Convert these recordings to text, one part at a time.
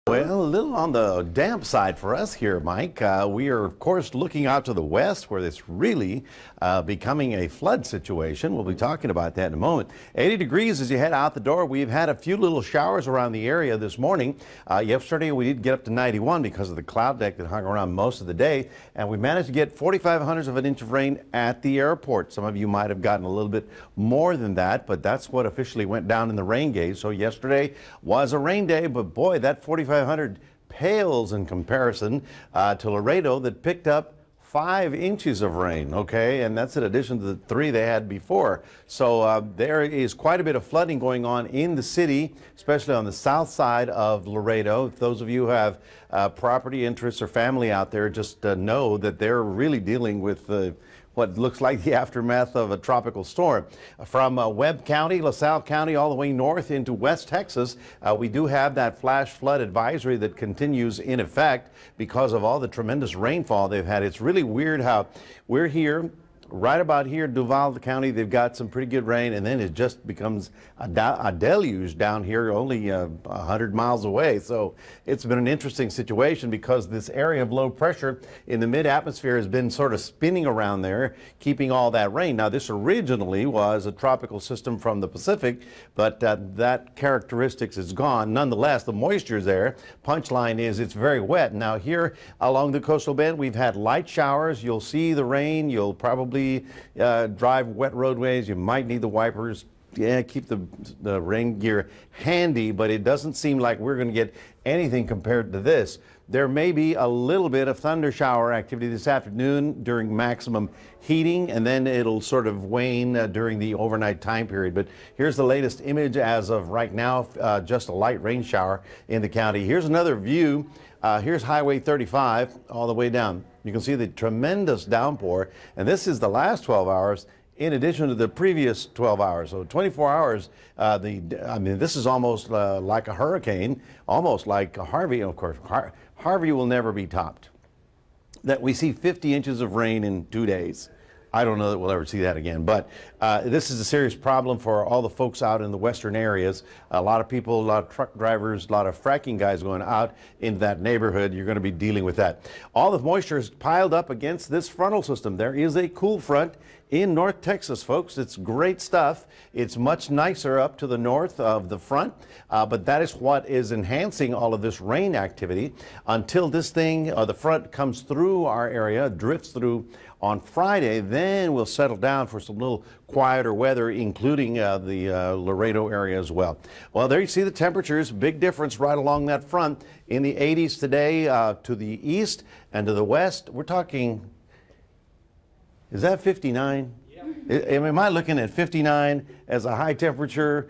Well, a little on the damp side for us here, Mike. We are, of course, looking out to the west where it's really becoming a flood situation. We'll be talking about that in a moment. 80 degrees as you head out the door. We've had a few little showers around the area this morning. Yesterday, we did get up to 91 because of the cloud deck that hung around most of the day. And we managed to get 4,500 of an inch of rain at the airport. Some of you might have gotten a little bit more than that, but that's what officially went down in the rain gauge. So yesterday was a rain day, but boy, that 4,500 pales in comparison to Laredo that picked up 5 inches of rain, okay, and that's in addition to the 3 they had before. So there is quite a bit of flooding going on in the city, especially on the south side of Laredo. If those of you who have property interests or family out there, just know that they're really dealing with what looks like the aftermath of a tropical storm. From Webb County, LaSalle County, all the way north into West Texas, we do have that flash flood advisory that continues in effect because of all the tremendous rainfall they've had. It's really weird how we're here. Right about here, Duval County, they've got some pretty good rain, and then it just becomes a deluge down here only 100 miles away. So it's been an interesting situation because this area of low pressure in the mid-atmosphere has been sort of spinning around there, keeping all that rain. Now, this originally was a tropical system from the Pacific, but that characteristics is gone. Nonetheless, the moisture is there. Punchline is it's very wet. Now, here along the coastal bend, we've had light showers. You'll see the rain. You'll probably drive wet roadways. You might need the wipers. Yeah, keep the rain gear handy, but it doesn't seem like we're going to get anything compared to this. There may be a little bit of thunder shower activity this afternoon during maximum heating, and then it'll sort of wane during the overnight time period. But here's the latest image as of right now, just a light rain shower in the county. Here's another view. Here's Highway 35 all the way down. You can see the tremendous downpour, and this is the last 12 hours in addition to the previous 12 hours. So 24 hours, I mean, this is almost like a hurricane, almost like a Harvey. Of course, Harvey will never be topped. That we see 50 inches of rain in 2 days. I don't know that we'll ever see that again, but this is a serious problem for all the folks out in the western areas. A lot of people, a lot of truck drivers, a lot of fracking guys going out in that neighborhood. You're going to be dealing with that. All the moisture is piled up against this frontal system. There is a cool front in North Texas, folks. It's great stuff. It's much nicer up to the north of the front, but that is what is enhancing all of this rain activity until this thing, the front comes through our area, drifts through on Friday. Then we'll settle down for some little quieter weather, including the Laredo area as well. Well, there you see the temperatures, big difference right along that front. In the 80s today to the east and to the west. We're talking, is that 59? Yeah. Am I looking at 59 as a high temperature?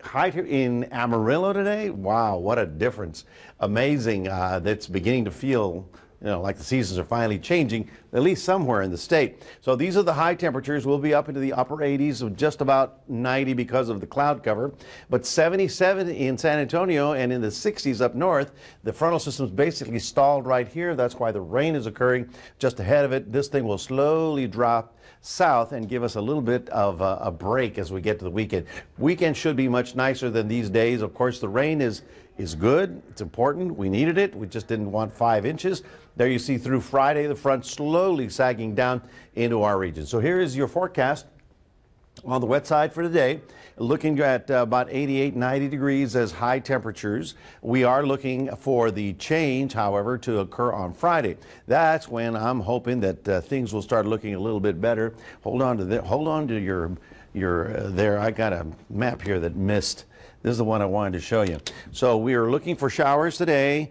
High in Amarillo today? Wow, what a difference. Amazing. That's beginning to feel, you know, like the seasons are finally changing, at least somewhere in the state. So these are the high temperatures. We'll be up into the upper 80s with just about 90 because of the cloud cover, but 77 in San Antonio and in the 60s up north. The frontal system's basically stalled right here. That's why the rain is occurring just ahead of it. This thing will slowly drop south and give us a little bit of a break as we get to the weekend. Weekend should be much nicer than these days. Of course, the rain is good. It's important. We needed it. We just didn't want 5 inches. There you see through Friday, the front slowly sagging down into our region. So here is your forecast on the wet side for today. Looking at about 88, 90 degrees as high temperatures. We are looking for the change, however, to occur on Friday. That's when I'm hoping that things will start looking a little bit better. Hold on to your there. I got a map here that missed. This is the one I wanted to show you. So we are looking for showers today,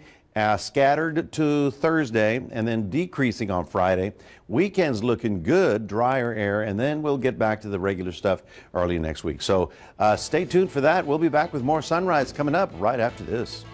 scattered to Thursday, and then decreasing on Friday. Weekend's looking good, drier air, and then we'll get back to the regular stuff early next week. So stay tuned for that. We'll be back with more sunrise coming up right after this.